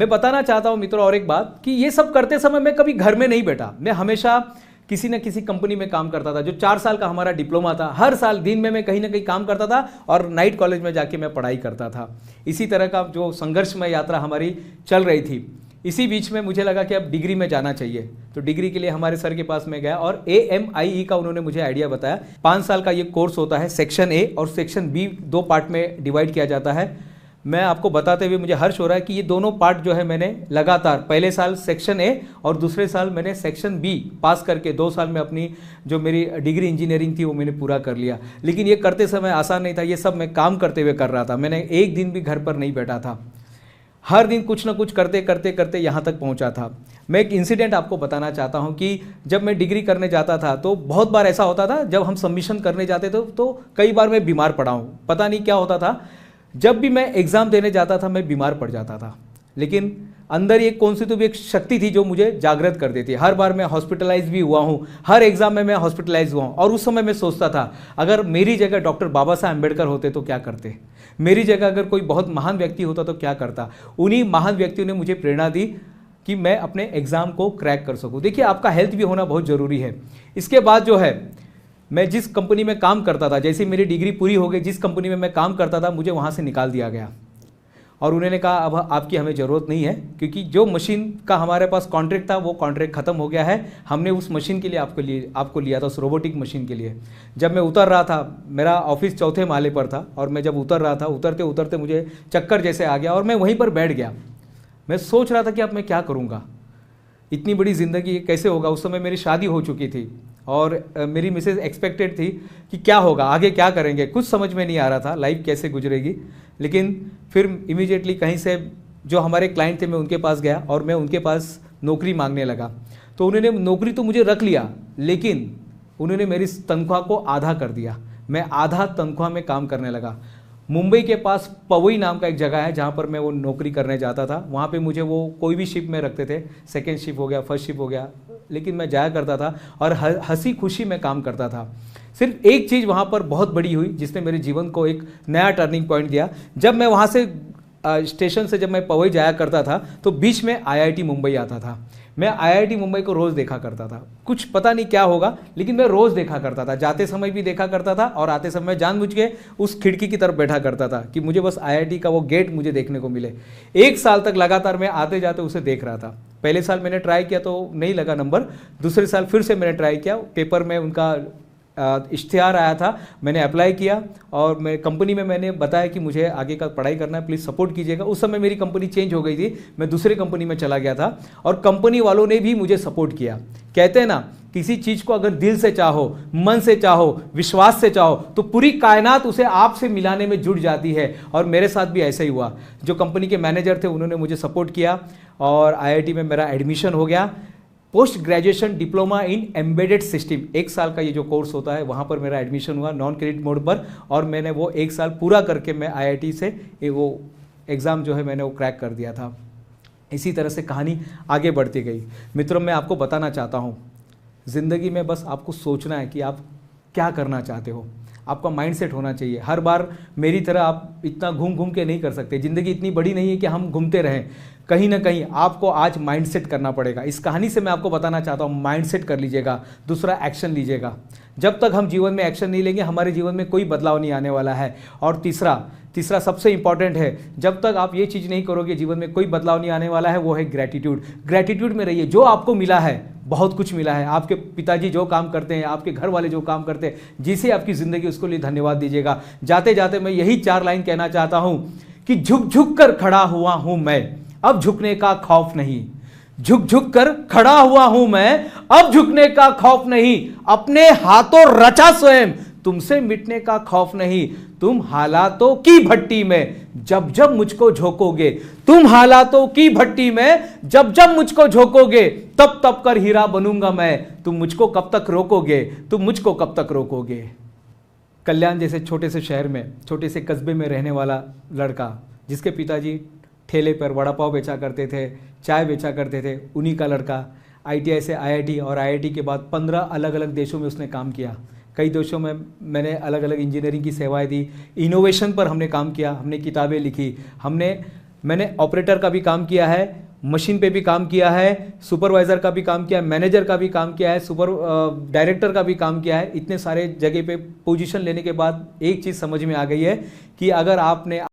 मैं बताना चाहता हूं मित्रों और एक बात कि ये सब करते समय मैं कभी घर में नहीं बैठा। मैं हमेशा किसी न किसी कंपनी में काम करता था। जो 4 साल का हमारा डिप्लोमा था, हर साल दिन में मैं कहीं ना कहीं काम करता था और नाइट कॉलेज में जाके मैं पढ़ाई करता था। इसी तरह का जो संघर्षमय यात्रा हमारी चल रही थी। इसी बीच में मुझे लगा कि अब डिग्री में जाना चाहिए, तो डिग्री के लिए हमारे सर के पास में गया और AMIE का उन्होंने मुझे आइडिया बताया। 5 साल का ये कोर्स होता है। सेक्शन ए और सेक्शन बी 2 पार्ट में डिवाइड किया जाता है। मैं आपको बताते हुए मुझे हर्ष हो रहा है कि ये दोनों पार्ट जो है मैंने लगातार पहले साल सेक्शन ए और दूसरे साल मैंने सेक्शन बी पास करके 2 साल में अपनी जो मेरी डिग्री इंजीनियरिंग थी वो मैंने पूरा कर लिया। लेकिन ये करते समय आसान नहीं था। ये सब मैं काम करते हुए कर रहा था। मैंने एक दिन भी घर पर नहीं बैठा था। हर दिन कुछ ना कुछ करते करते करते यहाँ तक पहुँचा था। मैं एक इंसिडेंट आपको बताना चाहता हूँ कि जब मैं डिग्री करने जाता था तो बहुत बार ऐसा होता था, जब हम सबमिशन करने जाते थे तो कई बार मैं बीमार पड़ा हूँ। पता नहीं क्या होता था, जब भी मैं एग्ज़ाम देने जाता था मैं बीमार पड़ जाता था। लेकिन अंदर एक कौन सी तो भी एक शक्ति थी जो मुझे जागृत कर देती है। हर बार मैं हॉस्पिटलाइज भी हुआ हूँ, हर एग्ज़ाम में मैं हॉस्पिटलाइज हुआ हूँ। और उस समय मैं सोचता था, अगर मेरी जगह डॉक्टर बाबा साहब अम्बेडकर होते तो क्या करते, मेरी जगह अगर कोई बहुत महान व्यक्ति होता तो क्या करता। उन्हीं महान व्यक्तियों ने मुझे प्रेरणा दी कि मैं अपने एग्ज़ाम को क्रैक कर सकूँ। देखिए, आपका हेल्थ भी होना बहुत ज़रूरी है। इसके बाद जो है, मैं जिस कंपनी में काम करता था, जैसे मेरी डिग्री पूरी हो गई, जिस कंपनी में मैं काम करता था मुझे वहाँ से निकाल दिया गया और उन्होंने कहा अब आपकी हमें ज़रूरत नहीं है, क्योंकि जो मशीन का हमारे पास कॉन्ट्रैक्ट था वो कॉन्ट्रैक्ट ख़त्म हो गया है। हमने उस मशीन के लिए आपको लिया था, उस रोबोटिक मशीन के लिए। जब मैं उतर रहा था, मेरा ऑफिस 4थे माले पर था और मैं जब उतर रहा था, उतरते उतरते मुझे चक्कर जैसे आ गया और मैं वहीं पर बैठ गया। मैं सोच रहा था कि अब मैं क्या करूँगा, इतनी बड़ी ज़िंदगी कैसे होगा। उस समय मेरी शादी हो चुकी थी और मेरी मिसेज एक्सपेक्टेड थी कि क्या होगा, आगे क्या करेंगे, कुछ समझ में नहीं आ रहा था लाइफ कैसे गुजरेगी। लेकिन फिर इमीडिएटली कहीं से जो हमारे क्लाइंट थे मैं उनके पास गया और मैं उनके पास नौकरी मांगने लगा। तो उन्होंने नौकरी तो मुझे रख लिया, लेकिन उन्होंने मेरी तनख्वाह को आधा कर दिया। मैं आधा तनख्वाह में काम करने लगा। मुंबई के पास पवई नाम का एक जगह है जहाँ पर मैं वो नौकरी करने जाता था। वहाँ पे मुझे वो कोई भी शिफ्ट में रखते थे, सेकेंड शिफ्ट हो गया, फर्स्ट शिफ्ट हो गया, लेकिन मैं जाया करता था और हंसी खुशी में काम करता था। सिर्फ एक चीज़ वहाँ पर बहुत बड़ी हुई जिसने मेरे जीवन को एक नया टर्निंग पॉइंट दिया। जब मैं वहाँ से स्टेशन से जब मैं पवई जाया करता था तो बीच में IIT मुंबई आता था। मैं IIT मुंबई को रोज़ देखा करता था। कुछ पता नहीं क्या होगा, लेकिन मैं रोज़ देखा करता था। जाते समय भी देखा करता था और आते समय जानबूझ के उस खिड़की की तरफ बैठा करता था कि मुझे बस IIT का वो गेट मुझे देखने को मिले। 1 साल तक लगातार मैं आते जाते उसे देख रहा था। पहले साल मैंने ट्राई किया तो नहीं लगा नंबर, दूसरे साल फिर से मैंने ट्राई किया। पेपर में उनका इश्तिहार आया था, मैंने अप्लाई किया और मैं कंपनी में मैंने बताया कि मुझे आगे का पढ़ाई करना है, प्लीज़ सपोर्ट कीजिएगा। उस समय मेरी कंपनी चेंज हो गई थी, मैं दूसरे कंपनी में चला गया था और कंपनी वालों ने भी मुझे सपोर्ट किया। कहते हैं ना, किसी चीज़ को अगर दिल से चाहो, मन से चाहो, विश्वास से चाहो तो पूरी कायनात उसे आपसे मिलाने में जुट जाती है। और मेरे साथ भी ऐसा ही हुआ। जो कंपनी के मैनेजर थे उन्होंने मुझे सपोर्ट किया और IIT में मेरा एडमिशन हो गया। Post graduation diploma in embedded system 1 साल का ये जो कोर्स होता है, वहाँ पर मेरा एडमिशन हुआ नॉन क्रेडिट मोड पर और मैंने वो 1 साल पूरा करके मैं IIT से वो एग्ज़ाम जो है मैंने वो क्रैक कर दिया था। इसी तरह से कहानी आगे बढ़ती गई। मित्रों, मैं आपको बताना चाहता हूँ, ज़िंदगी में बस आपको सोचना है कि आप क्या करना चाहते हो। आपका माइंडसेट होना चाहिए। हर बार मेरी तरह आप इतना घूम घूम के नहीं कर सकते। ज़िंदगी इतनी बड़ी नहीं है कि हम घूमते रहें। कहीं ना कहीं आपको आज माइंडसेट करना पड़ेगा। इस कहानी से मैं आपको बताना चाहता हूँ, माइंडसेट कर लीजिएगा। दूसरा, एक्शन लीजिएगा। जब तक हम जीवन में एक्शन नहीं लेंगे हमारे जीवन में कोई बदलाव नहीं आने वाला है। और तीसरा सबसे इंपॉर्टेंट है, जब तक आप ये चीज़ नहीं करोगे जीवन में कोई बदलाव नहीं आने वाला है, वो है ग्रैटिट्यूड। ग्रैटिट्यूड में रहिए। जो आपको मिला है, बहुत कुछ मिला है। आपके पिताजी जो काम करते हैं, आपके घर वाले जो काम करते हैं, जिसे आपकी ज़िंदगी, उसको लिए धन्यवाद दीजिएगा। जाते जाते मैं यही 4 लाइन कहना चाहता हूँ कि झुक झुक कर खड़ा हुआ हूँ मैं, अब झुकने का खौफ नहीं। झुक झुक कर खड़ा हुआ हूं मैं, अब झुकने का खौफ नहीं। अपने हाथों रचा स्वयं, तुमसे मिटने का खौफ नहीं। तुम हालातों की भट्टी में जब जब मुझको झोंकोगे, तुम हालातों की भट्टी में जब जब मुझको झोंकोगे, तब तब कर हीरा बनूंगा मैं। तुम मुझको कब तक रोकोगे, तुम मुझको कब तक रोकोगे। कल्याण जैसे छोटे से शहर में, छोटे से कस्बे में रहने वाला लड़का, जिसके पिताजी ठेले पर वड़ा पाव बेचा करते थे, चाय बेचा करते थे, उन्हीं का लड़का ITI से IIT और IIT के बाद 15 अलग अलग देशों में उसने काम किया। कई देशों में मैंने अलग अलग इंजीनियरिंग की सेवाएं दी, इनोवेशन पर हमने काम किया, हमने किताबें लिखी, हमने मैंने ऑपरेटर का भी काम किया है, मशीन पे भी काम किया है, सुपरवाइज़र का भी काम किया है, मैनेजर का भी काम किया है, डायरेक्टर का भी काम किया है। इतने सारे जगह पे पोजीशन लेने के बाद एक चीज़ समझ में आ गई है कि अगर आपने